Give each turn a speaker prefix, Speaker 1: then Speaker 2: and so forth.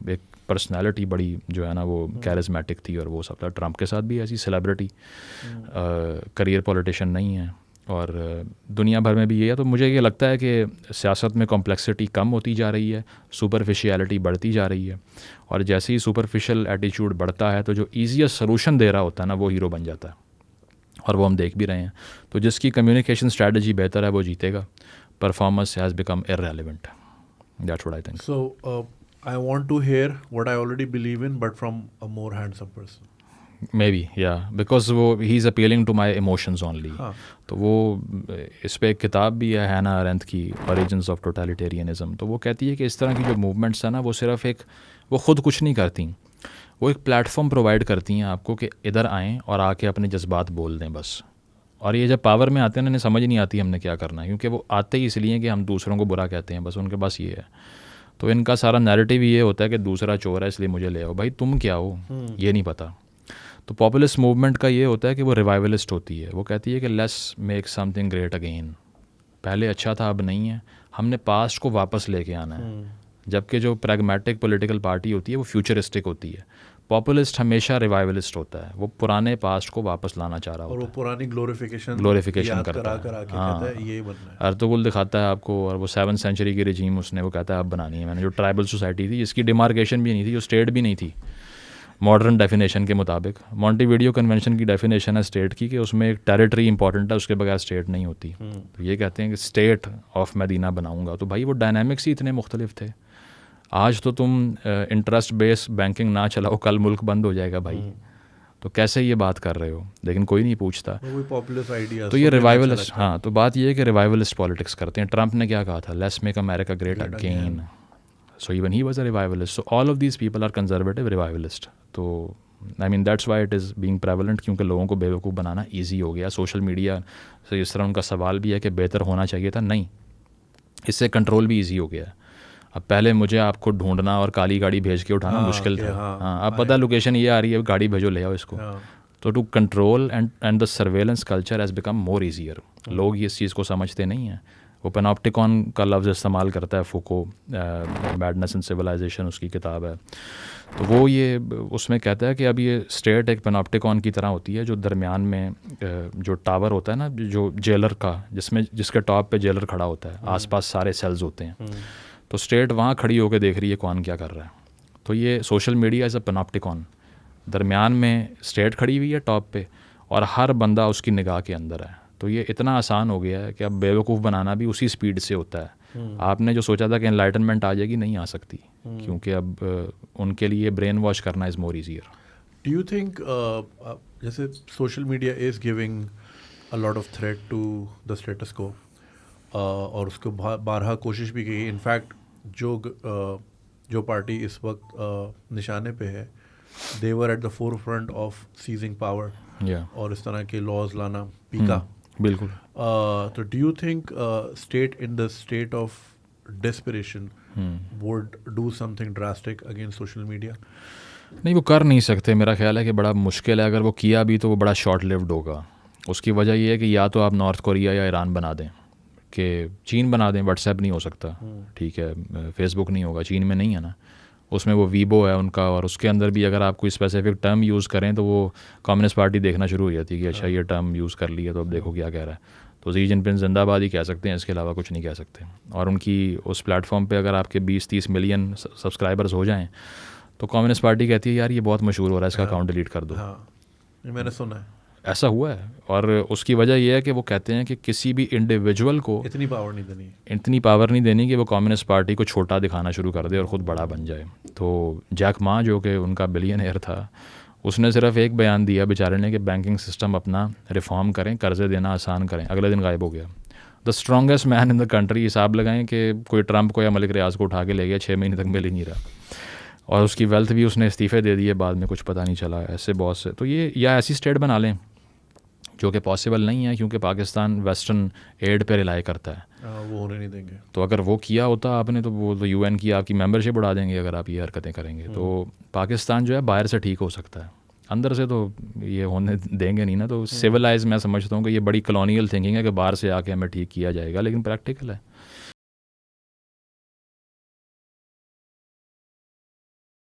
Speaker 1: एक पर्सनालिटी बड़ी जो है ना वो कैरिज्मेटिक थी और वो सब था। ट्रंप के साथ भी ऐसी सेलिब्रिटी करियर पॉलिटिशियन नहीं है और दुनिया भर में भी ये है। तो मुझे ये लगता है कि सियासत में कॉम्प्लेक्सिटी कम होती जा रही है, सुपरफिशियलिटी बढ़ती जा रही है और जैसे ही सुपरफिशियल एटीट्यूड बढ़ता है तो जो ईजीएस्ट सोल्यूशन दे रहा होता है ना वो हीरो बन जाता है और वो हम देख भी रहे हैं। तो जिसकी कम्युनिकेशन स्ट्रैटेजी बेहतर है वो जीतेगा। Performance has become irrelevant, that's what I think.
Speaker 2: So I want to hear what I already believe in, but from a more handsome person.
Speaker 1: May be या बिकॉज वो he is appealing to my emotions only.
Speaker 2: हाँ.
Speaker 1: तो वो इस पर एक किताब भी है हैना अरेंथ की, ओरिजिन्स ऑफ टोटलिटेरियनिज्म। तो वो कहती है कि इस तरह की जो मूवमेंट्स है ना वो सिर्फ एक, वो ख़ुद कुछ नहीं करती, वो एक प्लेटफॉर्म प्रोवाइड करती हैं आपको कि इधर आएँ और आके अपने जज्बात बोल दें बस। और ये जब पावर में आते हैं ना इन्हें समझ नहीं आती हमने क्या करना है, क्योंकि वो आते ही इसलिए कि हम दूसरों को बुरा कहते हैं, बस उनके पास ये है। तो इनका सारा नैरेटिव ये होता है कि दूसरा चोर है इसलिए मुझे ले आओ। भाई तुम क्या हो ये नहीं पता। तो पॉपुलिस्ट मूवमेंट का ये होता है कि वो रिवाइवलिस्ट होती है। वो कहती है कि let's make something great again, पहले अच्छा था अब नहीं है, हमने पास्ट को वापस लेके आना है। जबकि जो प्रैग्मेटिक पॉलिटिकल पार्टी होती है वो फ्यूचरिस्टिक होती है। पॉपुलिस्ट हमेशा रिवाइवलिस्ट होता है, वो पुराने पास्ट को वापस लाना चाह रहा होता है
Speaker 2: और वो पुरानी ग्लोरिफिकेशन
Speaker 1: करता है।
Speaker 2: कहता है ये बनना है।
Speaker 1: अर्तुगरुल दिखाता है आपको, और वो 7th सेंचुरी की रिजीम उसने वो कहता है अब बनानी है मैंने। जो ट्राइबल सोसाइटी थी जिसकी डिमार्केशन भी नहीं थी, जो स्टेट भी नहीं थी मॉडर्न डेफिनेशन के मुताबिक। मॉन्टेविडियो कन्वेंशन की डेफिनेशन है स्टेट की कि उसमें एक टेरिटरी इंपॉर्टेंट है, उसके बगैर स्टेट नहीं होती। तो ये कहते हैं कि स्टेट ऑफ मदीना बनाऊंगा। तो भाई वो डायनामिक्स ही इतने मुख्तलिफ थे। आज तो तुम इंटरेस्ट बेस्ड बैंकिंग ना चलाओ, कल मुल्क बंद हो जाएगा भाई। तो कैसे ये बात कर रहे हो, लेकिन कोई नहीं पूछता। तो ये रिवाइवलिस्ट, हाँ, तो बात ये है कि रिवाइवलिस्ट पॉलिटिक्स करते हैं। ट्रंप ने क्या कहा था, let's make America great again. So even he was a revivalist. So all of these people are conservative revivalist. तो I mean that's why it is being prevalent, क्योंकि लोगों को बेवकूफ़ बनाना ईजी हो गया। सोशल मीडिया से इस तरह उनका सवाल भी है कि बेहतर होना चाहिए था, नहीं, इससे कंट्रोल भी ईजी हो गया है। अब पहले मुझे आपको ढूंढना और काली गाड़ी भेज के उठाना मुश्किल था। हाँ, अब पता लोकेशन ये आ रही है, गाड़ी भेजो ले आओ इसको। तो to control and the surveillance culture has become more easier. लोग इस चीज़ को समझते नहीं हैं। वो पेनॉप्टिकॉन का लफ्ज़ इस्तेमाल करता है फूको, मैडनेस एंड सिविलाइजेशन उसकी किताब है। तो वो ये उसमें कहता है कि अब ये स्टेट एक पेनॉप्टिकॉन की तरह होती है, जो दरमियान में जो टावर होता है ना, जो जेलर का, जिसके टॉप पे जेलर खड़ा होता है, आसपास सारे सेल्स होते हैं। तो स्टेट वहाँ खड़ी होकर देख रही है कौन क्या कर रहा है। तो ये सोशल मीडिया एज अ पेनॉप्टिकॉन, दरमियान में स्टेट खड़ी हुई है टॉप पे और हर बंदा उसकी निगाह के अंदर है। तो ये इतना आसान हो गया है कि अब बेवकूफ़ बनाना भी उसी स्पीड से होता है। आपने जो सोचा था कि एनलाइटनमेंट आ जाएगी, नहीं आ सकती, क्योंकि अब उनके लिए ब्रेन वॉश करना is more easier.
Speaker 2: Do you think जैसे social media is giving a lot of threat to the status quo उसको बारहा कोशिश भी की। इनफैक्ट जो पार्टी इस वक्त निशाने पे है, they were at the forefront of seizing power और इस तरह के लॉज लाना पीका।
Speaker 1: बिल्कुल।
Speaker 2: तो do you think state in the state of desperation would do something drastic against social media?
Speaker 1: नहीं, वो कर नहीं सकते। मेरा ख्याल है कि बड़ा मुश्किल है। अगर वो किया भी तो वो बड़ा शॉर्ट लिव्ड होगा। उसकी वजह ये है कि या तो आप नॉर्थ कोरिया या ईरान बना दें, कि चीन बना दें। व्हाट्सएप नहीं हो सकता, ठीक है, फेसबुक नहीं होगा, चीन में नहीं है ना, उसमें वो वीबो है उनका। और उसके अंदर भी अगर आप कोई स्पेसिफिक टर्म यूज़ करें तो वो कम्युनिस्ट पार्टी देखना शुरू हो जाती है कि अच्छा ये टर्म यूज़ कर लिया तो अब देखो क्या कह रहा है। तो शी जिनपिंग जिंदाबाद ही कह सकते हैं, इसके अलावा कुछ नहीं कह सकते। और उनकी उस प्लेटफॉर्म पे अगर आपके 20-30 मिलियन सब्सक्राइबर्स हो जाएं तो कम्युनिस्ट पार्टी कहती है यार ये बहुत मशहूर हो रहा है, इसका अकाउंट डिलीट कर दो।
Speaker 2: ये मैंने सुना है,
Speaker 1: ऐसा हुआ है। और उसकी वजह यह है कि वो कहते हैं कि किसी भी इंडिविजुअल को
Speaker 2: इतनी
Speaker 1: पावर नहीं देनी कि वो कम्युनिस्ट पार्टी को छोटा दिखाना शुरू कर दे और ख़ुद बड़ा बन जाए। तो जैक मा जो कि उनका बिलियनर था, उसने सिर्फ एक बयान दिया बेचारे ने कि बैंकिंग सिस्टम अपना रिफॉर्म करें, कर्ज़े देना आसान करें, अगले दिन गायब हो गया। The strongest man in the country, हिसाब लगाएं कि कोई ट्रंप को या मलिक रियाज को उठा के ले गया, 6 महीने तक मिल ही नहीं रहा। और उसकी वेल्थ भी उसने इस्तीफ़े दे दिए बाद में, कुछ पता नहीं चला। ऐसे बहुत से। तो ये या ऐसी स्टेट बना लें, जो कि पॉसिबल नहीं है क्योंकि पाकिस्तान वेस्टर्न एड पे रिलाई करता है,
Speaker 2: वो होने नहीं देंगे।
Speaker 1: तो अगर वो किया होता आपने तो वो तो UN की आपकी मेंबरशिप उड़ा देंगे अगर आप ये हरकतें करेंगे। तो पाकिस्तान जो है बाहर से ठीक हो सकता है, अंदर से तो ये होने देंगे नहीं ना। तो सिविलाइज मैं समझता हूँ कि ये बड़ी कॉलोनियल थिंकिंग है कि बाहर से आके हमें ठीक किया जाएगा, लेकिन प्रैक्टिकल है